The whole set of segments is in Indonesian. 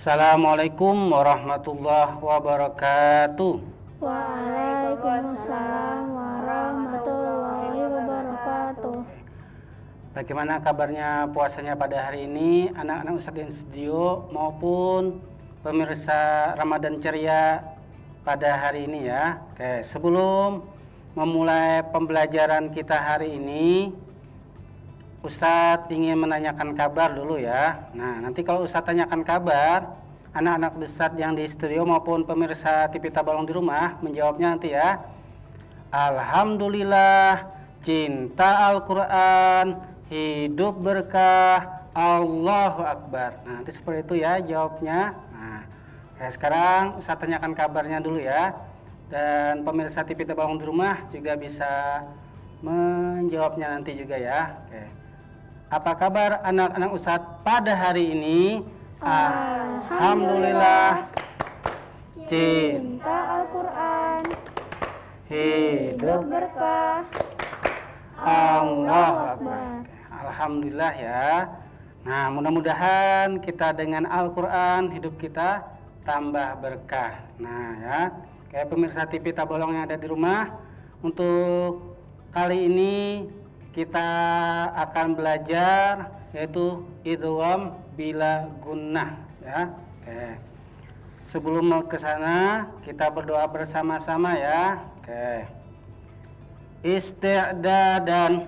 Assalamualaikum warahmatullahi wabarakatuh. Waalaikumsalam warahmatullahi wabarakatuh. Bagaimana kabarnya puasanya pada hari ini, anak-anak Ustadz di studio maupun pemirsa Ramadan Ceria pada hari ini ya. Oke, sebelum memulai pembelajaran kita hari ini, Ustadz ingin menanyakan kabar dulu ya. Nah, nanti kalau Ustadz tanyakan kabar, anak-anak Ustadz yang di studio maupun pemirsa TV Tabalong di rumah menjawabnya nanti ya. Alhamdulillah, cinta Al-Quran, hidup berkah, Allahu Akbar. Nah, nanti seperti itu ya jawabnya. Nah, sekarang Ustadz tanyakan kabarnya dulu ya. Dan pemirsa TV Tabalong di rumah juga bisa menjawabnya nanti juga ya. Oke. Apa kabar anak-anak Ustadz pada hari ini? Alhamdulillah, Cinta Al-Quran, hidup berkah, Allahu Akbar. Alhamdulillah ya. Nah, mudah-mudahan kita dengan Al-Quran hidup kita tambah berkah. Nah ya, kayak pemirsa TV Tabalong yang ada di rumah, untuk kali ini kita akan belajar yaitu idgham bila gunnah ya. Oke. Sebelum ke sana kita berdoa bersama-sama ya. Oke. Isti'dadan,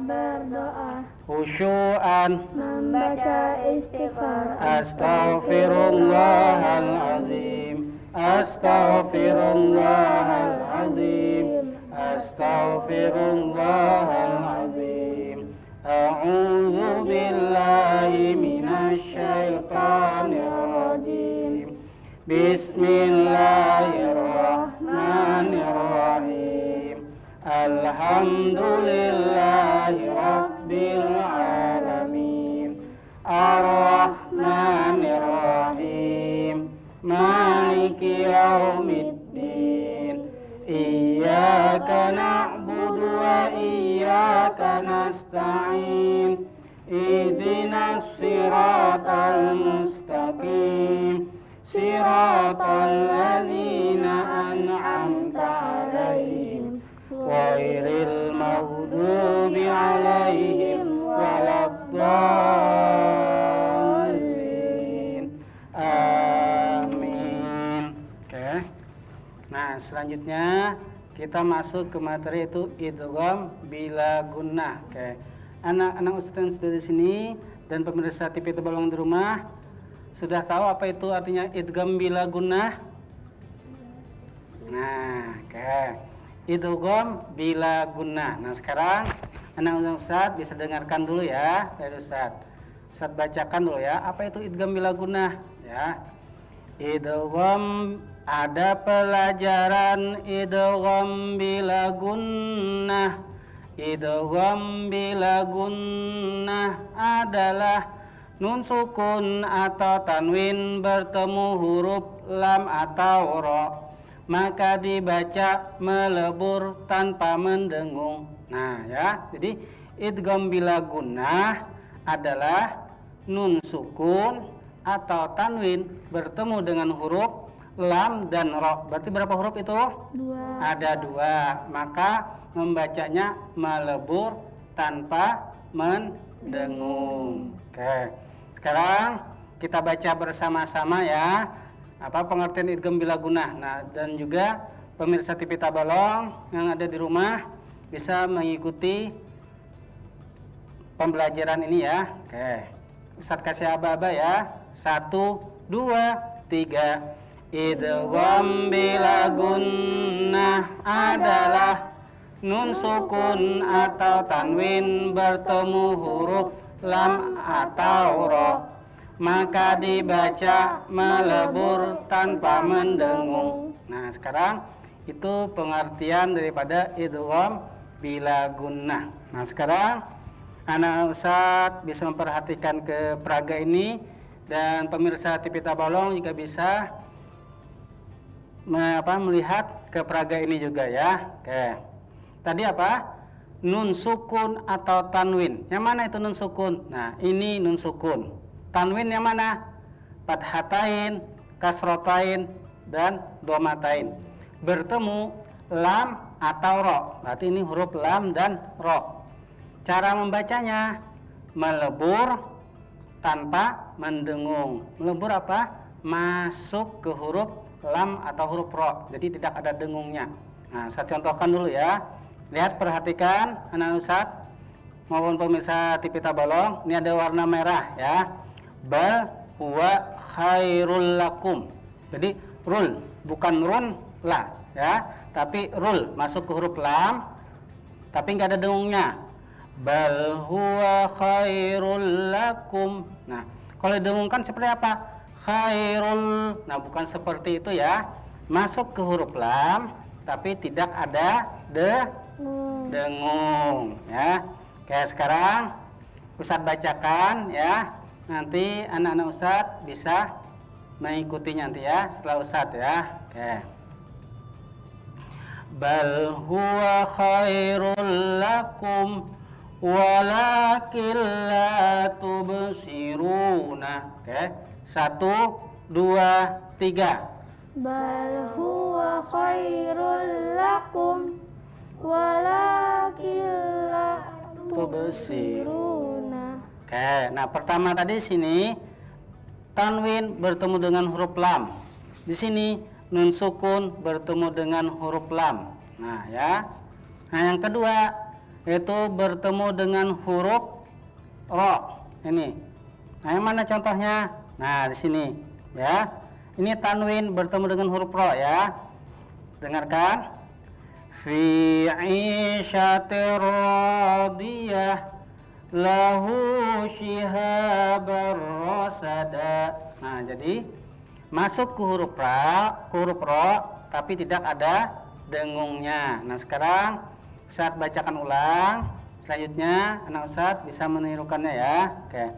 berdoa, khusyu'an, membaca istighfar, astaghfirullahalazim, astaghfirullahalazim, astaghfirullahalazim, a'udzu billahi minasyaitonir rajim, bismillahirrahmanirrahim, alhamdulillahi rabbil alamin, arrahmanirrahim, maliki yaumiddin, iyyaka na'budu wa iyyaka nasta'in, ihdinas siratal mustaqim, siratal ladzina an'amta 'alaihim ghairil maghdubi 'alaihim waladdallin. Amin. Oke. Nah, selanjutnya kita masuk ke materi itu idgham bila gunnah. Oke. Anak-anak Ustadz di sini dan pemirsa TV Tabalong di rumah sudah tahu apa itu artinya idgham bila gunnah? Nah, oke. Idgham bila gunnah. Nah, sekarang anak-anak Ustadz bisa dengarkan dulu ya dari Ustadz. Ustadz bacakan dulu ya, apa itu idgham bila gunnah ya. Idgham, ada pelajaran idgham bila gunnah. Idgham bila gunnah adalah nun sukun atau tanwin bertemu huruf lam atau ro, maka dibaca melebur tanpa mendengung. Nah ya, jadi idgham bila gunnah adalah nun sukun atau tanwin bertemu dengan huruf lam dan ro. Berarti berapa huruf itu? dua, Ada dua, maka membacanya melebur tanpa mendengung. Oke, sekarang kita baca bersama-sama ya apa pengertian idgham bila gunnah. Nah, dan juga pemirsa TV Tabalong yang ada di rumah bisa mengikuti pembelajaran ini ya. Oke, Ustadz kasih aba-aba ya. 1, 2, 3. Idgham bila gunnah adalah nun sukun atau tanwin bertemu huruf lam atau ro, maka dibaca melebur tanpa mendengung. Nah, sekarang itu pengertian daripada idgham bila gunnah. Nah, sekarang anak Ustadz bisa memperhatikan ke peraga ini dan pemirsa TV Tabalong juga bisa melihat ke peraga ini juga ya. Oke. Tadi apa? Nun sukun atau tanwin. Yang mana itu nun sukun? Nah, ini nun sukun. Tanwin yang mana? fathatain, kasrotain, dan domatain. Bertemu lam atau ro. Berarti ini huruf lam dan ro. Cara membacanya melebur tanpa mendengung. Melebur apa? Masuk ke huruf lam atau huruf ro. Jadi tidak ada dengungnya. Nah, saya contohkan dulu ya. Lihat, perhatikan anak Ustadz maupun pemirsa TV Tabalong. Ini ada warna merah ya. Bal huwa khairul lakum. Jadi rul, bukan run la ya, tapi rul masuk ke huruf lam tapi nggak ada dengungnya. Bal huwa khairul lakum. Nah, kalau didengungkan seperti apa? Khairul. Nah, bukan seperti itu ya. Masuk ke huruf lam tapi tidak ada dengung ya. Oke, sekarang Ustadz bacakan ya. Nanti anak-anak Ustadz bisa mengikutinya nanti ya setelah Ustadz ya. Oke. Bal huwa khairul lakum walakin la tubsiruna. Oke. 1, 2, 3. Bal huwa khairul lakum walakin la tubsiruna. Oke, nah pertama tadi sini tanwin bertemu dengan huruf lam. Di sini nun sukun bertemu dengan huruf lam. Nah, ya. Nah, yang kedua itu bertemu dengan huruf ro. Ini. Nah, yang mana contohnya? Nah, di sini, ya. Ini tanwin bertemu dengan huruf ro ya. Dengarkan. Fi 'ishatir radiyah lahu shihabar rasada. Nah, jadi masuk ke huruf ro tapi tidak ada dengungnya. Nah, sekarang Ustadz bacakan ulang. Selanjutnya anak Ustadz bisa menirukannya ya. Oke.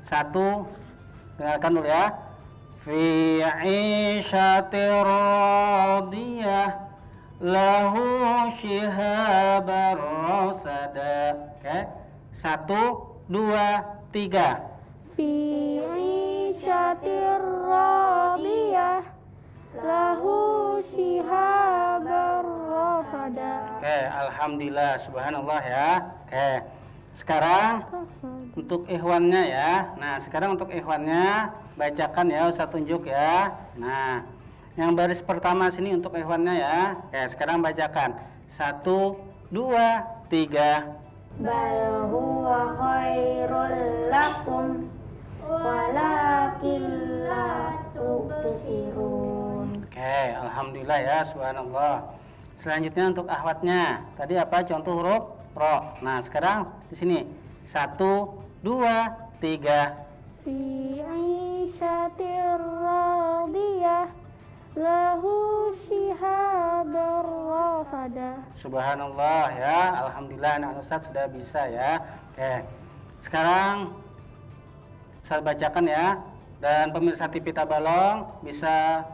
1, dengarkan dulu ya. Fi 'ishatir radiyah lahu shihabar rasada. Oke. 1, 2, 3. Fi 'ishatir radiyah lahu shihabar rasada. Oke, alhamdulillah, subhanallah ya. Oke. Sekarang untuk ikhwannya ya. Nah, sekarang untuk ikhwannya bacakan ya, Ustaz tunjuk ya. Nah, yang baris pertama sini untuk ikhwannya ya. Oke, sekarang bacakan. 1, 2, 3. Bal huwa khairul lakum walakin la tubsirun. Oke, alhamdulillah ya, subhanallah. Selanjutnya untuk akhwatnya. Tadi apa? Contoh huruf ro. Nah, sekarang di sini 1, 2, 3. Fi 'ishatir radiyah lahu shihabar rasada. Subhanallah ya, alhamdulillah anak Ustaz sudah bisa ya. Oke. Sekarang saya bacakan ya, dan pemirsa TV Tabalong bisa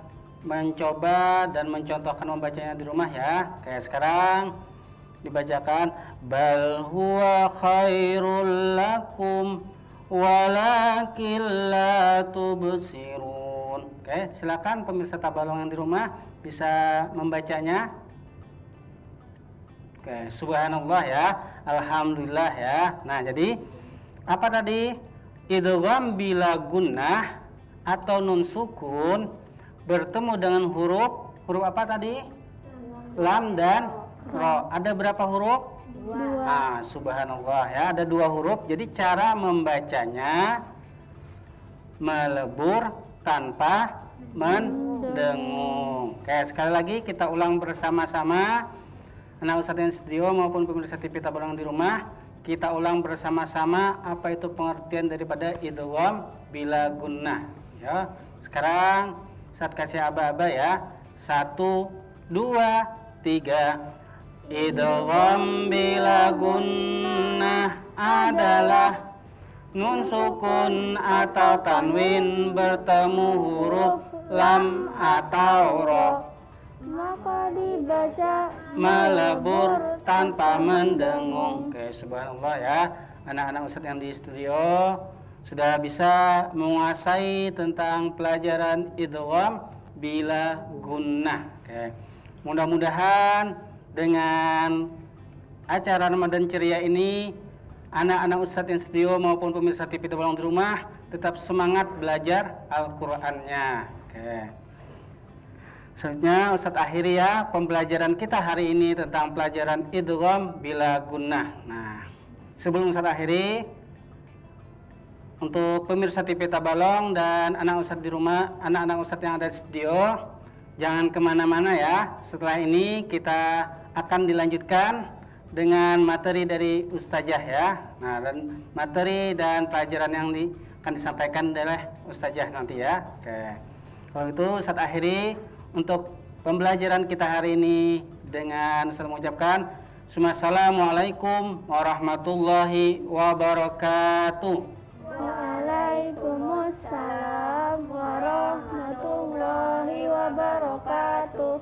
mencoba dan mencontohkan membacanya di rumah ya. Oke, sekarang dibacakan bal huwa khairul lakum walakin la tubsirun. Oke, silakan pemirsa Tabalong yang di rumah bisa membacanya. Oke, subhanallah ya, alhamdulillah ya. Nah, jadi apa tadi? Idgham bila gunnah atau nun sukun bertemu dengan huruf apa tadi? Lam dan ro. Ada berapa huruf? 2. Ah, subhanallah ya, ada 2 huruf. Jadi cara membacanya melebur tanpa mendengung. Oke, sekali lagi kita ulang bersama-sama. Anak Ustadz yang studio maupun pemirsa TV Tabalong di rumah, kita ulang bersama-sama apa itu pengertian daripada idgham bila gunnah ya. Sekarang saat kasih aba-aba ya. 1, 2, 3. Idgham bila gunnah adalah nun sukun atau tanwin bertemu huruf lam atau ro, Maka dibaca melebur tanpa mendengung. Oke, subhanallah ya. Anak-anak Ustadz yang di studio sudah bisa menguasai tentang pelajaran idgham bila gunnah. Oke. Mudah-mudahan dengan acara Ramadan Ceria ini anak-anak Ustadz yang setia maupun pemirsa TV Tebalong di rumah tetap semangat belajar Al-Qur'annya. Oke. Selanjutnya Ustadz akhiri ya pembelajaran kita hari ini tentang pelajaran idgham bila gunnah. Nah, sebelum Ustadz akhiri, untuk pemirsa TV Tabalong dan anak Ustadz di rumah, anak-anak Ustadz yang ada di studio, jangan kemana-mana ya. Setelah ini kita akan dilanjutkan dengan materi dari Ustazah ya. Nah, dan materi dan pelajaran yang akan disampaikan oleh Ustazah nanti ya. Oke. Kalau itu Ustadz akhiri untuk pembelajaran kita hari ini dengan saya mengucapkan Assalamualaikum warahmatullahi wabarakatuh. Waalaikumsalam warahmatullahi wabarakatuh.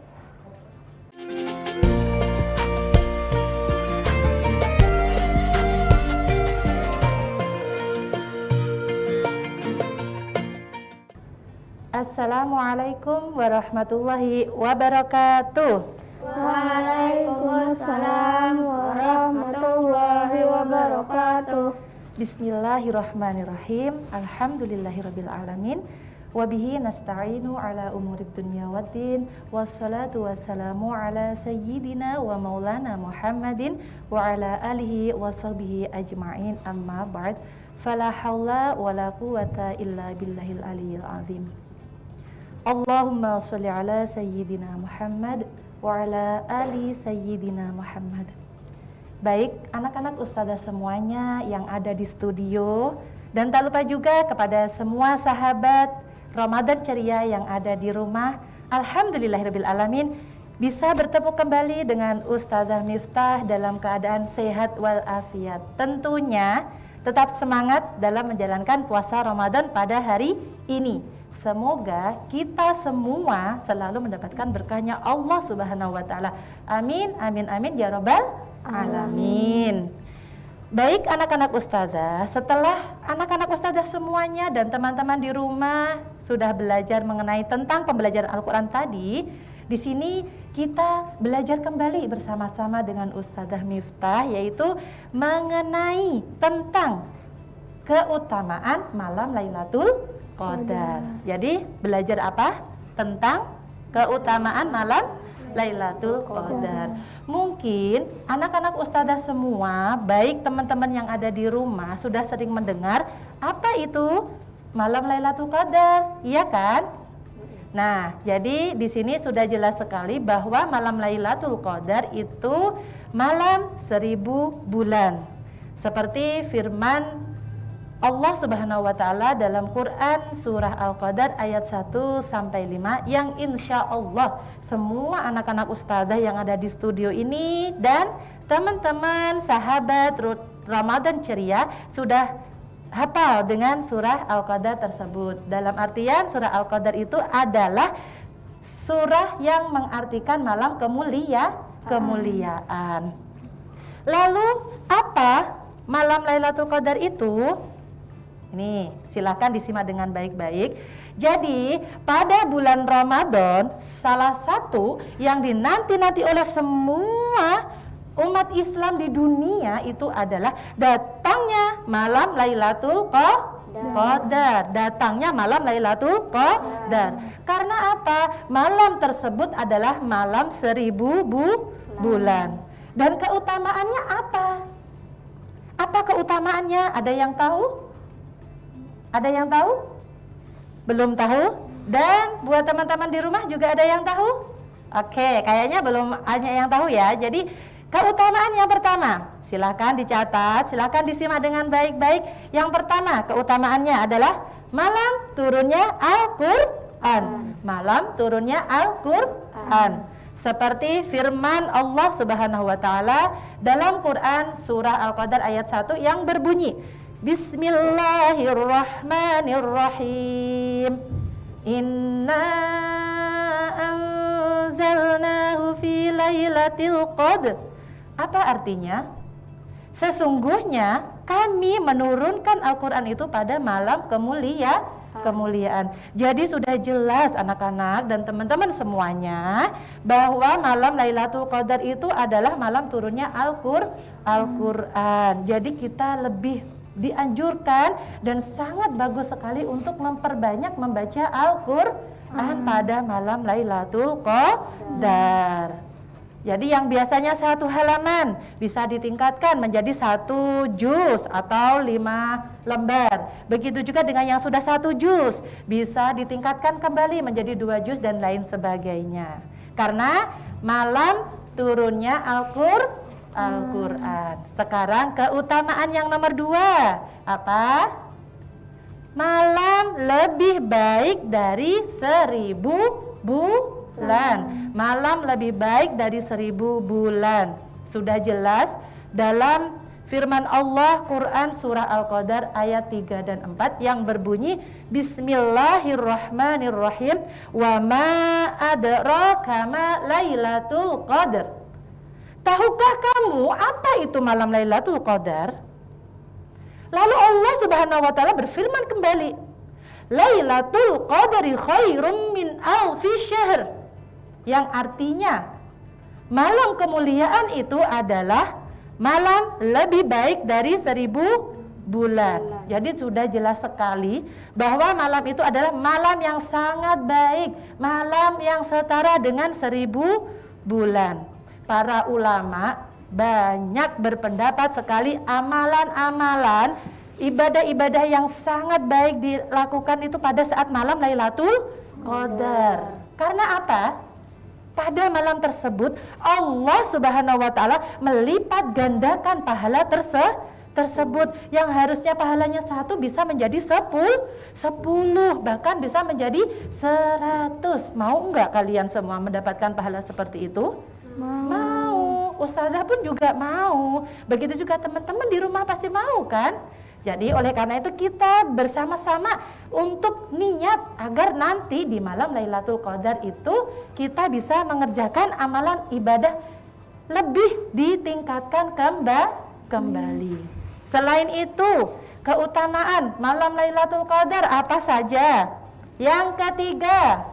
Assalamualaikum warahmatullahi wabarakatuh. Waalaikumsalam warahmatullahi wabarakatuh. Bismillahirrahmanirrahim. Alhamdulillahirabbil alamin. Wabihi nasta'inu ala umurid dunya waddin. Wassalatu wassalamu ala sayyidina wa maulana Muhammadin wa ala alihi wa sahbihi ajma'in. Amma ba'd. Fala haula wala quwata illa billahil aliyyil azim. Allahumma sholli ala sayyidina Muhammad wa ala ali sayyidina Muhammad. Baik, anak-anak ustazah semuanya yang ada di studio, dan tak lupa juga kepada semua sahabat Ramadan Ceria yang ada di rumah. Alhamdulillahirabbil alamin bisa bertemu kembali dengan Ustazah Miftah dalam keadaan sehat walafiat. Tentunya tetap semangat dalam menjalankan puasa Ramadan pada hari ini. Semoga kita semua selalu mendapatkan berkahnya Allah Subhanahu wa taala. Amin amin amin ya rabbal alamin. Baik anak-anak ustazah, setelah anak-anak ustazah semuanya dan teman-teman di rumah sudah belajar mengenai tentang pembelajaran Al-Qur'an tadi, di sini kita belajar kembali bersama-sama dengan Ustazah Miftah, yaitu mengenai tentang keutamaan malam Lailatul Qadar. Jadi belajar apa? Tentang keutamaan malam Lailatul Qadar. Mungkin anak-anak ustazah semua, baik teman-teman yang ada di rumah sudah sering mendengar apa itu malam Lailatul Qadar, iya kan? Nah, jadi di sini sudah jelas sekali bahwa malam Lailatul Qadar itu malam 1000 bulan. Seperti firman Allah Subhanahu wa taala dalam Quran surah Al-Qadar ayat 1 sampai 5 yang insya Allah semua anak-anak ustazah yang ada di studio ini dan teman-teman sahabat Ramadan Ceria sudah hafal dengan surah Al-Qadar tersebut. Dalam artian surah Al-Qadar itu adalah surah yang mengartikan malam kemuliaan. Lalu apa malam Lailatul Qadar itu? Ini silakan disimak dengan baik-baik. Jadi pada bulan Ramadan salah satu yang dinanti-nanti oleh semua umat Islam di dunia itu adalah datangnya malam Lailatul Qadar. Datangnya malam Lailatul Qadar. Karena apa? Malam tersebut adalah malam 1000 bulan. Dan keutamaannya apa? Apa keutamaannya? Ada yang tahu? Ada yang tahu? Belum tahu? Dan buat teman-teman di rumah juga ada yang tahu? Oke, kayaknya belum hanya yang tahu ya. Jadi keutamaan yang pertama, silakan dicatat, silakan disimak dengan baik-baik. Yang pertama, keutamaannya adalah malam turunnya Al-Qur'an. Malam turunnya Al-Qur'an. Seperti firman Allah Subhanahu wa taala dalam Quran surah Al-Qadar ayat 1 yang berbunyi Bismillahirrahmanirrahim. Inna anzalnahu fi lailatul qadr. Apa artinya? Sesungguhnya kami menurunkan Al-Quran itu pada malam kemuliaan. Jadi sudah jelas anak-anak dan teman-teman semuanya bahwa malam Lailatul Qadar itu adalah malam turunnya Al-Quran. Jadi kita lebih dianjurkan dan sangat bagus sekali untuk memperbanyak membaca Al-Quran pada malam Lailatul Qadar. Jadi yang biasanya 1 halaman bisa ditingkatkan menjadi 1 juz atau 5 lembar. Begitu juga dengan yang sudah 1 juz bisa ditingkatkan kembali menjadi 2 juz dan lain sebagainya. Karena malam turunnya Al-Quran. Sekarang keutamaan yang nomor 2 apa? Malam lebih baik dari 1000 bulan. Malam lebih baik dari 1000 bulan. Sudah jelas dalam firman Allah Quran surah Al-Qadar ayat 3 dan 4 yang berbunyi Bismillahirrahmanirrahim wa ma adraka ma Lailatul Qadar. Tahukah kamu apa itu malam Lailatul Qadar? Lalu Allah Subhanahu wa taala berfirman kembali, Lailatul Qadri khairum min alfi syahr. Yang artinya malam kemuliaan itu adalah malam lebih baik dari 1000 bulan. Jadi sudah jelas sekali bahwa malam itu adalah malam yang sangat baik, malam yang setara dengan 1000 bulan. Para ulama banyak berpendapat sekali amalan-amalan ibadah-ibadah yang sangat baik dilakukan itu pada saat malam Lailatul Qadar. Karena apa? Pada malam tersebut Allah Subhanahu wa taala melipat gandakan pahala tersebut yang harusnya pahalanya 1 bisa menjadi 10, bahkan bisa menjadi 100. Mau enggak kalian semua mendapatkan pahala seperti itu? Mau. Ustazah pun juga mau. Begitu juga teman-teman di rumah pasti mau kan? Jadi oleh karena itu kita bersama-sama untuk niat agar nanti di malam Lailatul Qadar itu kita bisa mengerjakan amalan ibadah lebih ditingkatkan kembali. Selain itu, keutamaan malam Lailatul Qadar apa saja? Yang ketiga,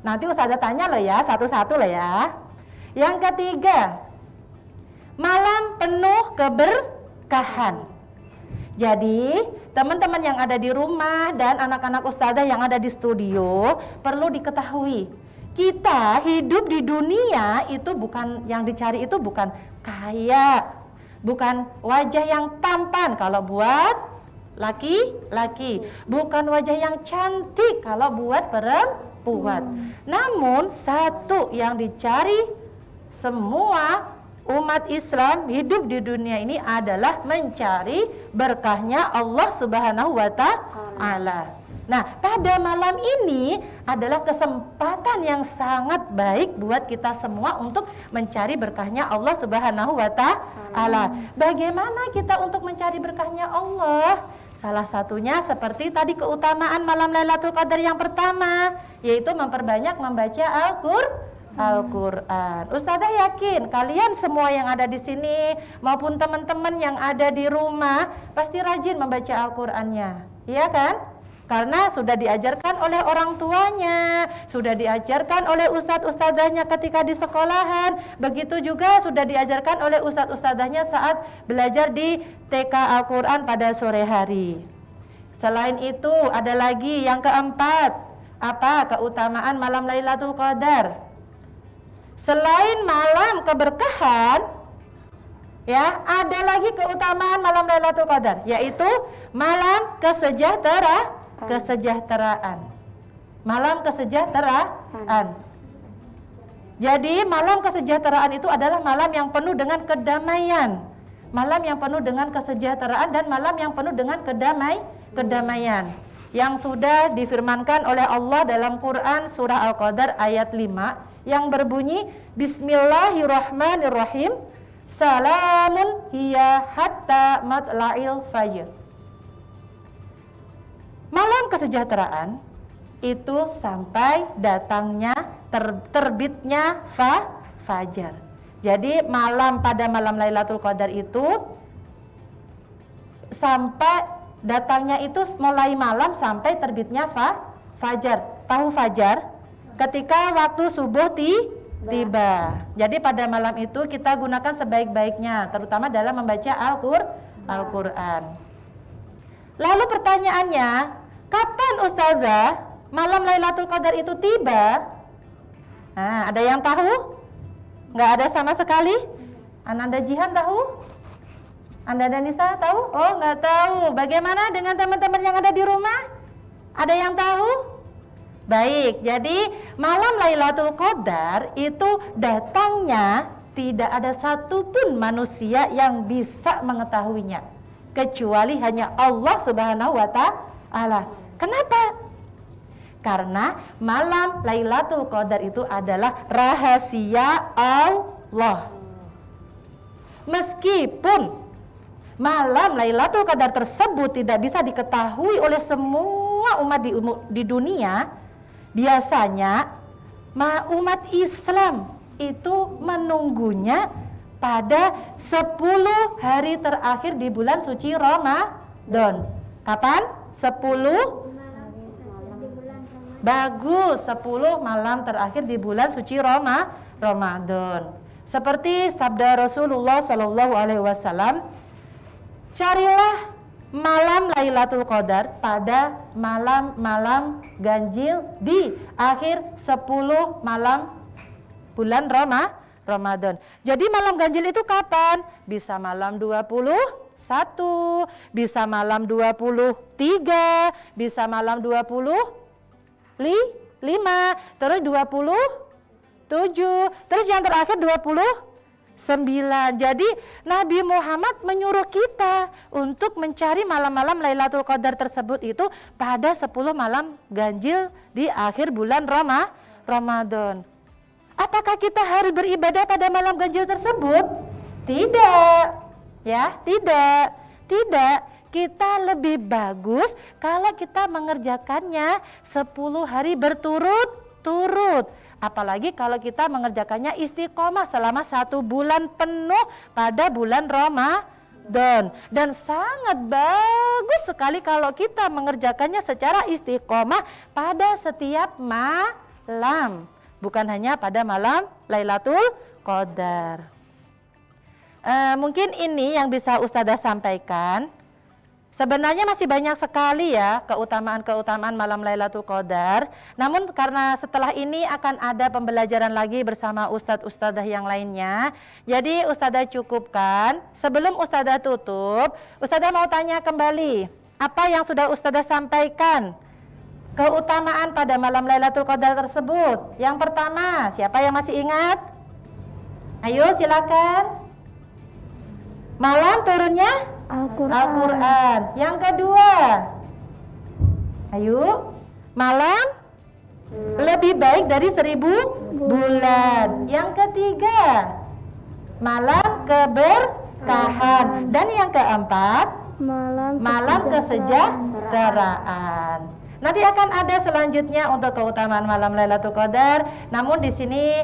nanti Ustazah tanya loh ya, satu-satu loh ya. Yang ketiga, malam penuh keberkahan. Jadi teman-teman yang ada di rumah dan anak-anak ustazah yang ada di studio perlu diketahui, kita hidup di dunia itu bukan yang dicari itu bukan kaya, bukan wajah yang tampan kalau buat laki-laki, bukan wajah yang cantik kalau buat perempuan. Namun satu yang dicari semua umat Islam hidup di dunia ini adalah mencari berkahnya Allah Subhanahu wa taala. Nah, pada malam ini adalah kesempatan yang sangat baik buat kita semua untuk mencari berkahnya Allah Subhanahu wa taala. Bagaimana kita untuk mencari berkahnya Allah? Salah satunya seperti tadi keutamaan malam Lailatul Qadar yang pertama, yaitu memperbanyak membaca Al-Quran. Ustazah yakin kalian semua yang ada di sini maupun teman-teman yang ada di rumah pasti rajin membaca Al-Qurannya, iya kan? Karena sudah diajarkan oleh orang tuanya, sudah diajarkan oleh ustadz-ustadzahnya ketika di sekolahan, begitu juga sudah diajarkan oleh ustadz-ustadzahnya saat belajar di TK Al-Quran pada sore hari. Selain itu ada lagi yang keempat, apa keutamaan malam Lailatul Qadar? Selain malam keberkahan, ya, ada lagi keutamaan malam Lailatul Qadar, yaitu malam kesejahteraan. Malam kesejahteraan. Jadi malam kesejahteraan itu adalah malam yang penuh dengan kedamaian, malam yang penuh dengan kesejahteraan dan malam yang penuh dengan kedamaian. Yang sudah difirmankan oleh Allah dalam Quran surah Al-Qadar ayat 5 yang berbunyi Bismillahirrahmanirrahim, salamun hiya hatta matla'il fajr. Malam kesejahteraan itu sampai datangnya terbitnya fajar. Jadi pada malam Lailatul Qadar itu sampai datangnya itu mulai malam sampai terbitnya fajar. Tahu fajar? Ketika waktu subuh tiba. Jadi pada malam itu kita gunakan sebaik-baiknya, terutama dalam membaca Al-Quran. Lalu pertanyaannya, kapan Ustazah malam Lailatul Qadar itu tiba? Nah, ada yang tahu? Nggak ada sama sekali? Ananda Jihan tahu? Anda dan Nisa tahu? Oh, nggak tahu. Bagaimana dengan teman-teman yang ada di rumah? Ada yang tahu? Baik, jadi malam Lailatul Qadar itu datangnya tidak ada satupun manusia yang bisa mengetahuinya, kecuali hanya Allah Subhanahu wa Ta'ala. Kenapa? Karena malam Lailatul Qadar itu adalah rahasia Allah. Meskipun malam Lailatul Qadar tersebut tidak bisa diketahui oleh semua umat di dunia, biasanya umat Islam itu menunggunya pada 10 hari terakhir di bulan suci Ramadan. Kapan? 10? Bagus, 10 malam terakhir di bulan suci Ramadan. Seperti sabda Rasulullah SAW, carilah malam Lailatul Qadar pada malam-malam ganjil di akhir 10 malam bulan Ramadan. Jadi malam ganjil itu kapan? Bisa malam 21, bisa malam 23, bisa malam 25, terus 27, terus yang terakhir 29. Jadi Nabi Muhammad menyuruh kita untuk mencari malam-malam Lailatul Qadar tersebut itu pada 10 malam ganjil di akhir bulan Ramadan. Apakah kita harus beribadah pada malam ganjil tersebut? Tidak. Ya, tidak. Kita lebih bagus kalau kita mengerjakannya 10 hari berturut-turut. Apalagi kalau kita mengerjakannya istiqomah selama 1 bulan penuh pada bulan Ramadan. Dan sangat bagus sekali kalau kita mengerjakannya secara istiqomah pada setiap malam, bukan hanya pada malam Lailatul Qadar. Mungkin ini yang bisa Ustazah sampaikan. Sebenarnya masih banyak sekali ya keutamaan-keutamaan malam Lailatul Qadar. Namun karena setelah ini akan ada pembelajaran lagi bersama ustadz-ustadzah yang lainnya. Jadi Ustazah cukupkan. Sebelum Ustazah tutup, Ustazah mau tanya kembali, apa yang sudah Ustazah sampaikan? Keutamaan pada malam Lailatul Qadar tersebut. Yang pertama, siapa yang masih ingat? Ayo silakan. Malam turunnya Al-Quran. Yang kedua, ayo, malam lebih baik dari 1000 bulan. Yang ketiga, malam keberkahan. Dan yang keempat, malam kesejahteraan. Nanti akan ada selanjutnya untuk keutamaan malam Lailatul Qadar. Namun di sini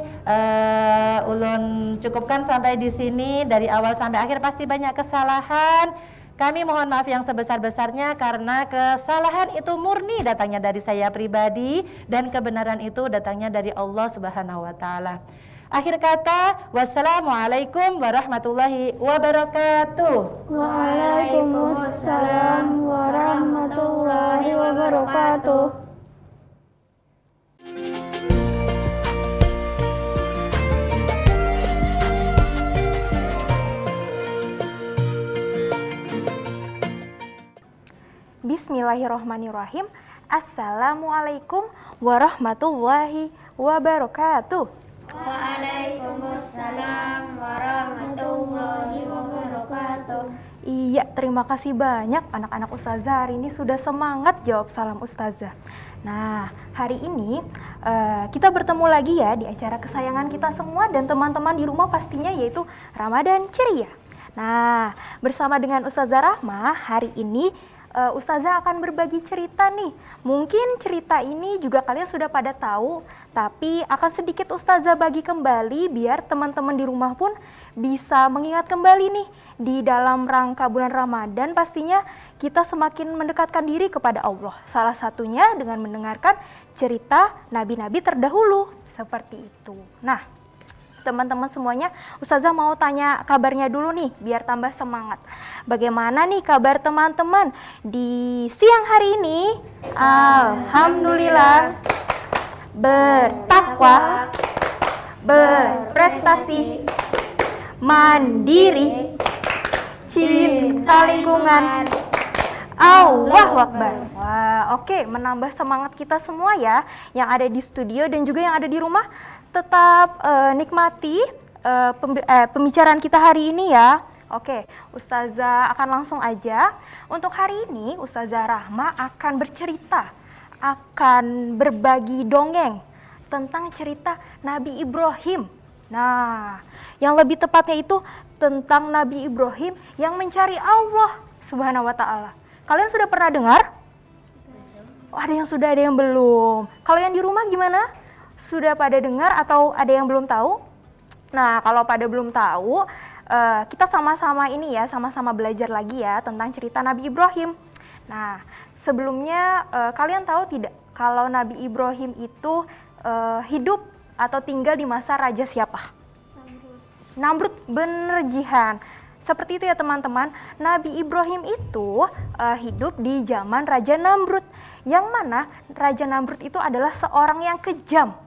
ulun cukupkan sampai di sini. Dari awal sampai akhir pasti banyak kesalahan. Kami mohon maaf yang sebesar-besarnya karena kesalahan itu murni datangnya dari saya pribadi dan kebenaran itu datangnya dari Allah Subhanahu wa Ta'ala. Akhir kata, wassalamualaikum warahmatullahi wabarakatuh. Waalaikumsalam warahmatullahi wabarakatuh. Bismillahirrahmanirrahim. Assalamualaikum warahmatullahi wabarakatuh. Waalaikumsalam warahmatullahi wabarakatuh. Iya, terima kasih banyak anak-anak Ustazah hari ini sudah semangat jawab salam Ustazah. Nah, hari ini kita bertemu lagi ya di acara kesayangan kita semua dan teman-teman di rumah pastinya, yaitu Ramadan Ceria. Nah, bersama dengan Ustazah Rahma hari ini Ustazah akan berbagi cerita nih. Mungkin cerita ini juga kalian sudah pada tahu, tapi akan sedikit Ustazah bagi kembali biar teman-teman di rumah pun bisa mengingat kembali nih. Di dalam rangka bulan Ramadan pastinya kita semakin mendekatkan diri kepada Allah. Salah satunya dengan mendengarkan cerita nabi-nabi terdahulu. Seperti itu. Nah, teman-teman semuanya, Ustazah mau tanya kabarnya dulu nih, biar tambah semangat. Bagaimana nih kabar teman-teman di siang hari ini? Alhamdulillah, bertakwa, berprestasi, mandiri, cinta lingkungan. Allahu Akbar. Wah, oke, menambah semangat kita semua ya, yang ada di studio dan juga yang ada di rumah. Tetap nikmati pembicaraan kita hari ini ya. Oke, Ustazah akan langsung aja. Untuk hari ini, Ustazah Rahma akan bercerita, akan berbagi dongeng tentang cerita Nabi Ibrahim. Nah, yang lebih tepatnya itu tentang Nabi Ibrahim yang mencari Allah Subhanahu wa Ta'ala. Kalian sudah pernah dengar? Oh, ada yang sudah, ada yang belum. Kalau yang di rumah gimana? Sudah pada dengar atau ada yang belum tahu? Nah, kalau pada belum tahu, kita sama-sama ini ya, sama-sama belajar lagi ya tentang cerita Nabi Ibrahim. Nah, sebelumnya kalian tahu tidak kalau Nabi Ibrahim itu hidup atau tinggal di masa raja siapa? Namrud. Bener Jihan. Seperti itu ya teman-teman, Nabi Ibrahim itu hidup di zaman Raja Namrud. Yang mana Raja Namrud itu adalah seorang yang kejam,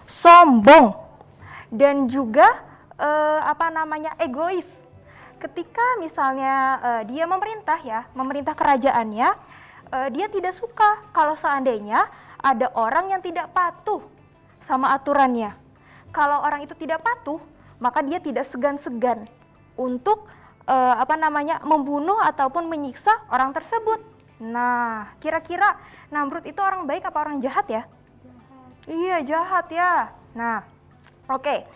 sombong, dan juga egois. Ketika misalnya dia memerintah kerajaannya, dia tidak suka kalau seandainya ada orang yang tidak patuh sama aturannya. Kalau orang itu tidak patuh, maka dia tidak segan-segan untuk membunuh ataupun menyiksa orang tersebut. Nah, kira-kira Namrud itu orang baik apa orang jahat ya? Jahat. Iya, jahat ya. Nah, oke.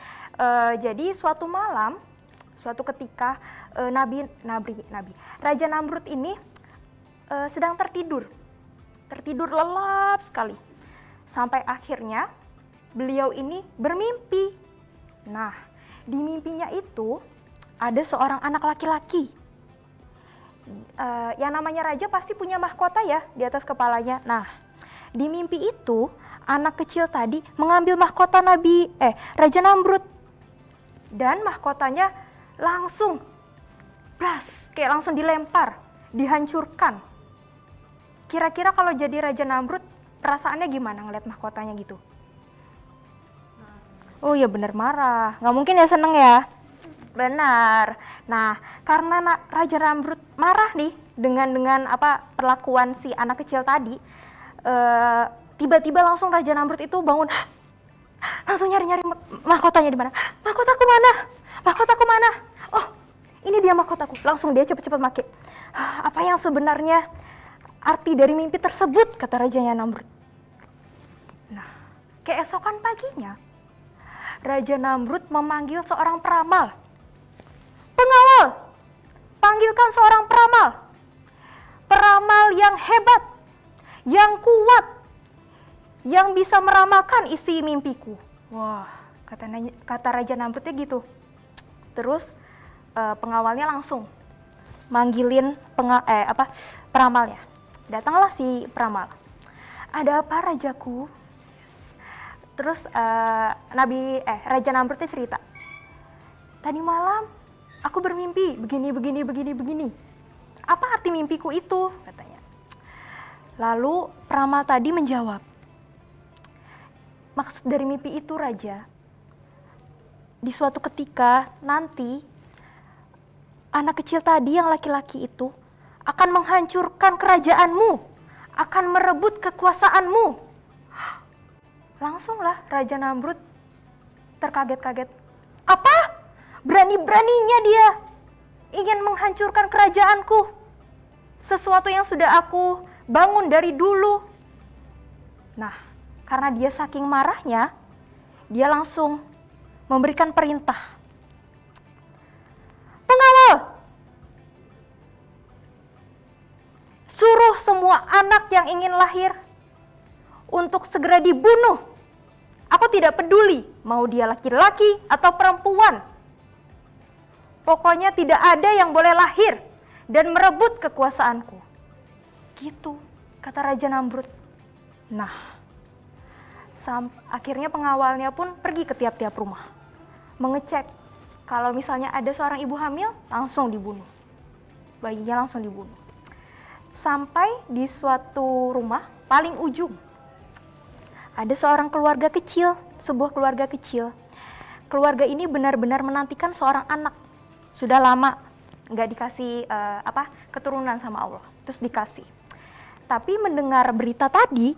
Jadi suatu malam, suatu ketika Raja Namrud ini sedang tertidur lelap sekali. Sampai akhirnya beliau ini bermimpi. Nah, di mimpinya itu ada seorang anak laki-laki. Yang namanya raja pasti punya mahkota ya di atas kepalanya. Nah, di mimpi itu anak kecil tadi mengambil mahkota Raja Namrud, dan mahkotanya langsung kayak langsung dilempar, dihancurkan. Kira-kira kalau jadi Raja Namrud perasaannya gimana ngeliat mahkotanya gitu? Oh ya bener, marah. Nggak mungkin ya seneng ya? Benar. Nah, karena Raja Namrud marah nih dengan perlakuan si anak kecil tadi, tiba-tiba langsung Raja Namrud itu bangun, langsung nyari-nyari mahkotanya di mana? Mahkotaku mana? Mahkotaku mana? Oh, ini dia mahkotaku. Langsung dia cepet-cepet make. Apa yang sebenarnya arti dari mimpi tersebut, kata Rajanya Namrud. Nah, keesokan paginya Raja Namrud memanggil seorang peramal. Pengawal, panggilkan seorang peramal. Peramal yang hebat, yang kuat, yang bisa meramalkan isi mimpiku. Wah, kata Raja Namrudnya gitu. Terus pengawalnya langsung manggilin peramalnya. Datanglah si peramal. Ada apa rajaku? Terus Raja Namrudnya cerita. Tadi malam aku bermimpi begini. Apa arti mimpiku itu? Katanya. Lalu peramal tadi menjawab. Maksud dari mimpi itu raja, di suatu ketika nanti anak kecil tadi yang laki-laki itu akan menghancurkan kerajaanmu, akan merebut kekuasaanmu. Langsunglah Raja Namrud terkaget-kaget. Apa? Berani-beraninya dia ingin menghancurkan kerajaanku. Sesuatu yang sudah aku bangun dari dulu. Nah, karena dia saking marahnya, dia langsung memberikan perintah. Pengawal, suruh semua anak yang ingin lahir untuk segera dibunuh. Aku tidak peduli mau dia laki-laki atau perempuan. Pokoknya tidak ada yang boleh lahir dan merebut kekuasaanku. Gitu kata Raja Namrud. Nah, akhirnya pengawalnya pun pergi ke tiap-tiap rumah, mengecek kalau misalnya ada seorang ibu hamil, langsung dibunuh. Bayinya langsung dibunuh. Sampai di suatu rumah paling ujung, ada seorang keluarga kecil, sebuah keluarga kecil. Keluarga ini benar-benar menantikan seorang anak. Sudah lama nggak dikasih keturunan sama Allah, terus dikasih. Tapi mendengar berita tadi,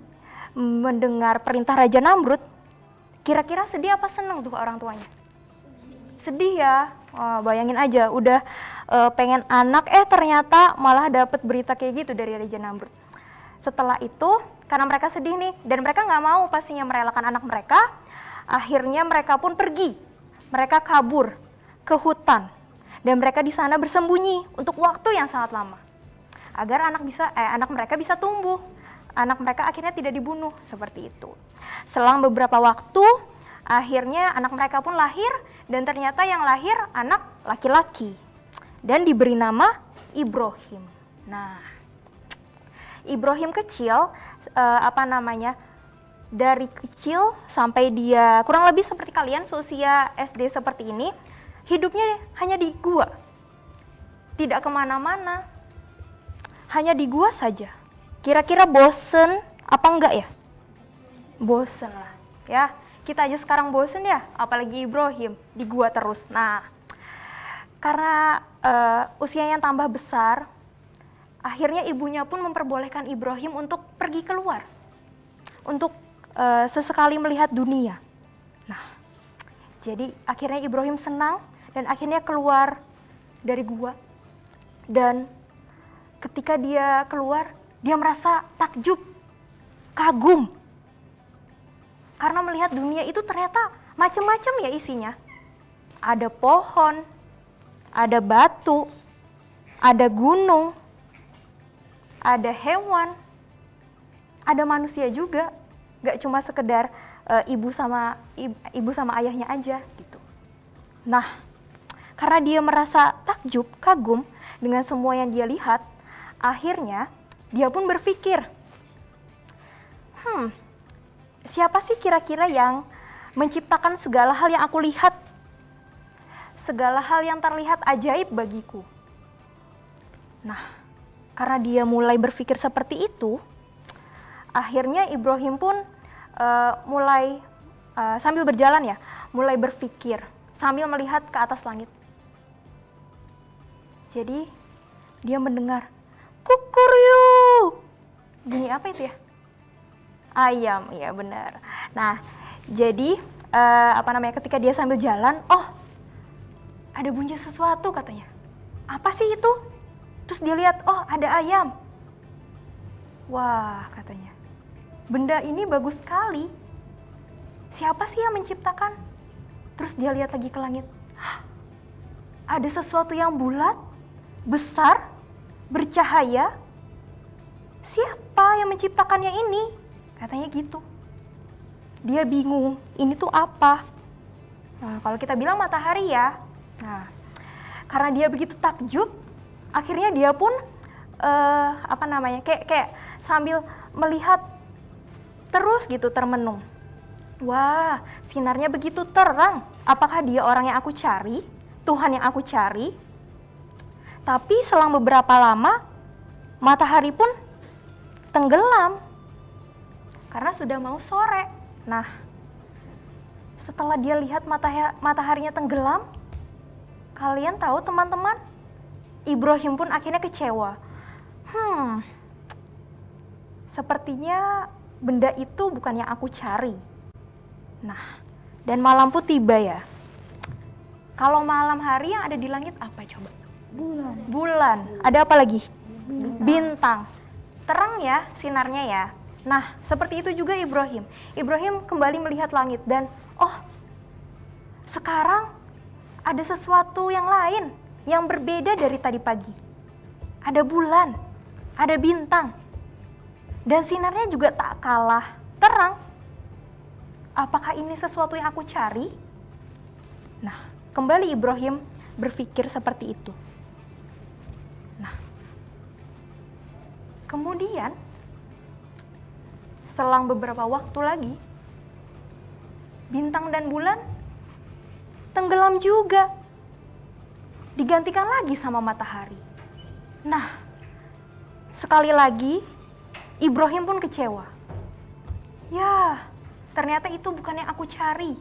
mendengar perintah Raja Namrud, kira-kira sedih apa senang tuh orang tuanya? Sedih ya. Bayangin aja, udah pengen anak, ternyata malah dapet berita kayak gitu dari Raja Namrud. Setelah itu, karena mereka sedih nih, dan mereka nggak mau pastinya merelakan anak mereka, akhirnya mereka pun pergi. Mereka kabur ke hutan, dan mereka di sana bersembunyi untuk waktu yang sangat lama, agar anak mereka bisa tumbuh. Anak mereka akhirnya tidak dibunuh, seperti itu. Selang beberapa waktu, akhirnya anak mereka pun lahir, dan ternyata yang lahir anak laki-laki, dan diberi nama Ibrahim. Nah, Ibrahim kecil, dari kecil sampai dia kurang lebih seperti kalian, seusia SD seperti ini, hidupnya hanya di gua, tidak kemana-mana, hanya di gua saja. Kira-kira bosen apa enggak ya? Bosen lah ya. Kita aja sekarang bosen ya, apalagi Ibrahim di gua terus. Nah, karena usianya yang tambah besar, akhirnya ibunya pun memperbolehkan Ibrahim untuk pergi keluar, untuk sesekali melihat dunia. Nah, jadi akhirnya Ibrahim senang dan akhirnya keluar dari gua. Dan ketika dia keluar, dia merasa takjub, kagum. Karena melihat dunia itu ternyata macam-macam ya isinya. Ada pohon, ada batu, ada gunung, ada hewan, ada manusia juga. Gak cuma sekedar ibu sama ayahnya aja gitu. Nah, karena dia merasa takjub, kagum dengan semua yang dia lihat, akhirnya dia pun berpikir, siapa sih kira-kira yang menciptakan segala hal yang aku lihat? Segala hal yang terlihat ajaib bagiku. Nah, karena dia mulai berpikir seperti itu, akhirnya Ibrahim pun mulai sambil berjalan ya, mulai berpikir sambil melihat ke atas langit. Jadi dia mendengar kukuryuk. Bunyi apa itu ya? Ayam, ya benar. Nah, jadi ketika dia sambil jalan, ada bunyi sesuatu katanya. Apa sih itu? Terus dia lihat, ada ayam. Wah, katanya, benda ini bagus sekali. Siapa sih yang menciptakan? Terus dia lihat lagi ke langit. Ada sesuatu yang bulat, besar, bercahaya. Siapa yang menciptakannya ini? Katanya gitu. Dia bingung, ini tuh apa? Nah, kalau kita bilang matahari ya. Nah, karena dia begitu takjub, akhirnya dia pun kayak sambil melihat terus gitu, termenung. Wah, sinarnya begitu terang. Apakah dia orang yang aku cari? Tuhan yang aku cari? Tapi selang beberapa lama, matahari pun tenggelam. Karena sudah mau sore. Nah, setelah dia lihat mataharinya tenggelam, kalian tahu teman-teman, Ibrahim pun akhirnya kecewa. Sepertinya benda itu bukan yang aku cari. Nah, dan malam pun tiba ya. Kalau malam hari yang ada di langit apa coba? Bulan. Ada apa lagi? Bintang. Terang ya sinarnya ya. Nah, seperti itu juga Ibrahim. Ibrahim kembali melihat langit dan sekarang ada sesuatu yang lain yang berbeda dari tadi pagi. Ada bulan. ada bintang. Dan sinarnya juga tak kalah terang. Apakah ini sesuatu yang aku cari? Nah, kembali Ibrahim berpikir seperti itu. Nah, kemudian selang beberapa waktu lagi, bintang dan bulan tenggelam juga. Digantikan lagi sama matahari. Nah, sekali lagi Ibrahim pun kecewa. Ya, ternyata itu bukan yang aku cari.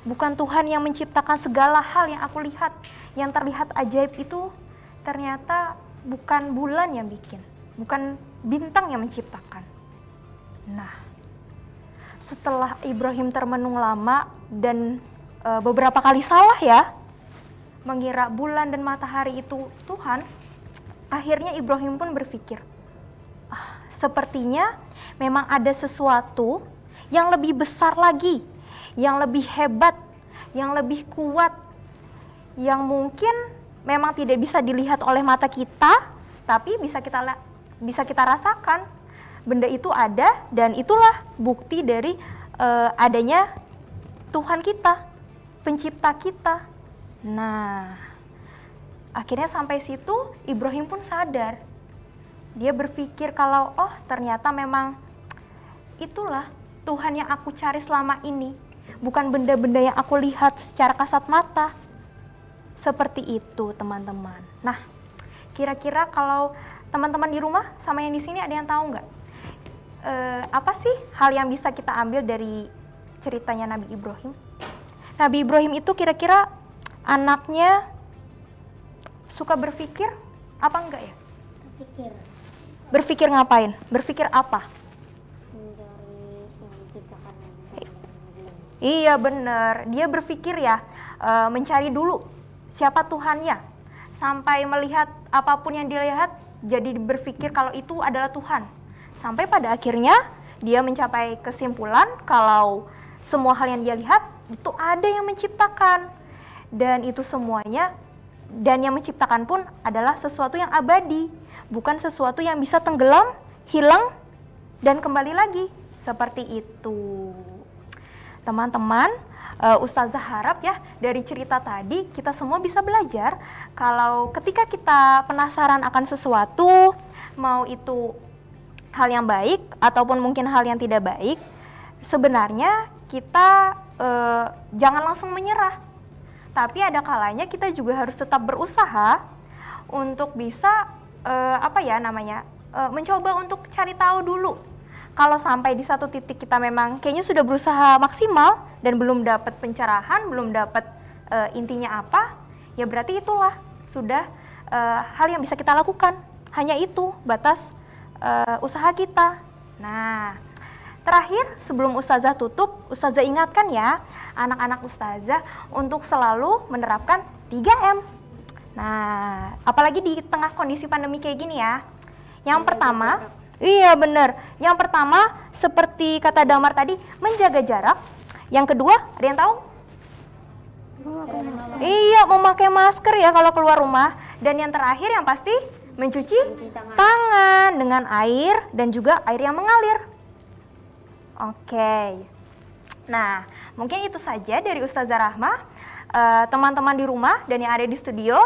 Bukan Tuhan yang menciptakan segala hal yang aku lihat. Yang terlihat ajaib itu ternyata bukan bulan yang bikin. Bukan bintang yang menciptakan. Nah, setelah Ibrahim termenung lama dan beberapa kali salah ya, mengira bulan dan matahari itu Tuhan, akhirnya Ibrahim pun berpikir, sepertinya memang ada sesuatu yang lebih besar lagi, yang lebih hebat, yang lebih kuat, yang mungkin memang tidak bisa dilihat oleh mata kita, tapi bisa kita rasakan. Benda itu ada dan itulah bukti dari adanya Tuhan kita, pencipta kita. Nah, akhirnya sampai situ Ibrahim pun sadar. Dia berpikir kalau ternyata memang itulah Tuhan yang aku cari selama ini. Bukan benda-benda yang aku lihat secara kasat mata. Seperti itu teman-teman. Nah, kira-kira kalau teman-teman di rumah sama yang di sini ada yang tahu nggak? Apa sih hal yang bisa kita ambil dari ceritanya Nabi Ibrahim? Nabi Ibrahim itu kira-kira anaknya suka berpikir apa enggak ya? Berpikir. Berpikir ngapain? Berpikir apa? Mencari yang diciptakan. Iya benar, dia berpikir ya, mencari dulu siapa Tuhannya. Sampai melihat apapun yang dilihat, jadi berpikir kalau itu adalah Tuhan. Sampai pada akhirnya dia mencapai kesimpulan kalau semua hal yang dia lihat itu ada yang menciptakan. Dan itu semuanya, dan yang menciptakan pun adalah sesuatu yang abadi. Bukan sesuatu yang bisa tenggelam, hilang, dan kembali lagi. Seperti itu. Teman-teman, Ustazah harap ya dari cerita tadi kita semua bisa belajar kalau ketika kita penasaran akan sesuatu, mau itu hal yang baik ataupun mungkin hal yang tidak baik, sebenarnya kita jangan langsung menyerah. Tapi ada kalanya kita juga harus tetap berusaha untuk bisa mencoba untuk cari tahu dulu. Kalau sampai di satu titik kita memang kayaknya sudah berusaha maksimal dan belum dapat pencerahan, belum dapat intinya apa, ya berarti itulah sudah hal yang bisa kita lakukan. Hanya itu batas usaha kita. Nah, terakhir sebelum Ustazah tutup, Ustazah ingatkan ya anak-anak Ustazah untuk selalu menerapkan 3M. Nah, apalagi di tengah kondisi pandemi kayak gini ya. Yang pertama, iya benar. Yang pertama, seperti kata Damar tadi, menjaga jarak. Yang kedua, ada yang tahu? Iya, memakai masker ya kalau keluar rumah. Dan yang terakhir yang pasti, mencuci tangan dengan air dan juga air yang mengalir. Oke. Nah, mungkin itu saja dari Ustazah Rahma. Teman-teman di rumah dan yang ada di studio,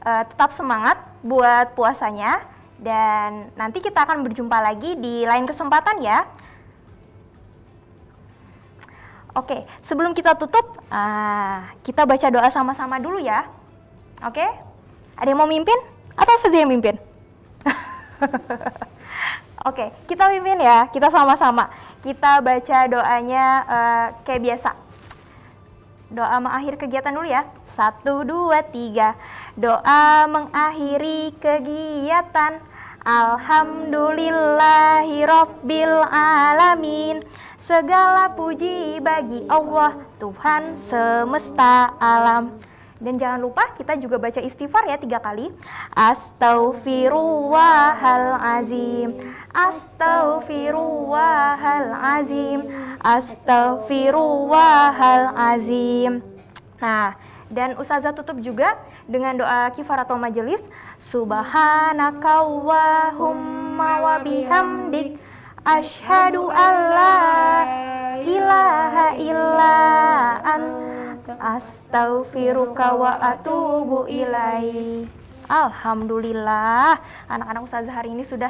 tetap semangat buat puasanya. Dan nanti kita akan berjumpa lagi di lain kesempatan ya. Oke, sebelum kita tutup, kita baca doa sama-sama dulu ya. Oke? Ada yang mau mimpin? Atau saja yang mimpin? Oke, kita mimpin ya, kita sama-sama. Kita baca doanya kayak biasa. Doa mengakhiri kegiatan dulu ya. 1, 2, 3. Doa mengakhiri kegiatan. Alhamdulillahirabbil alamin. Segala puji bagi Allah, Tuhan semesta alam. Dan jangan lupa kita juga baca istighfar ya 3 kali. Astaghfirullahalazim. Astaghfirullahalazim. Astaghfirullahalazim. Nah, dan Ustazah tutup juga dengan doa kifaratul majelis. Subhanakallahumma Allahumma wa bihamdik asyhadu alla ilaha illa anta astaghfiruka wa atubu ilaih. Alhamdulillah, anak-anak Ustazah hari ini sudah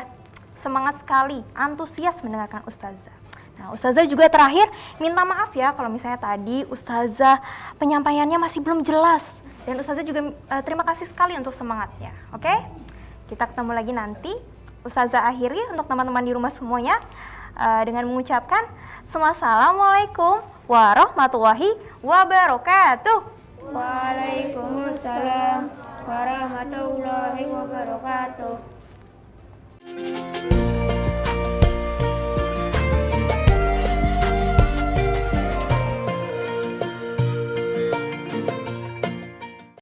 semangat sekali, antusias mendengarkan Ustazah. Nah, Ustazah juga terakhir minta maaf ya kalau misalnya tadi Ustazah penyampaiannya masih belum jelas. Dan Ustazah juga terima kasih sekali untuk semangatnya. Oke? Kita ketemu lagi nanti. Ustazah akhiri untuk teman-teman di rumah semuanya dengan mengucapkan Assalamualaikum warahmatullahi wabarakatuh. Waalaikumsalam warahmatullahi wabarakatuh.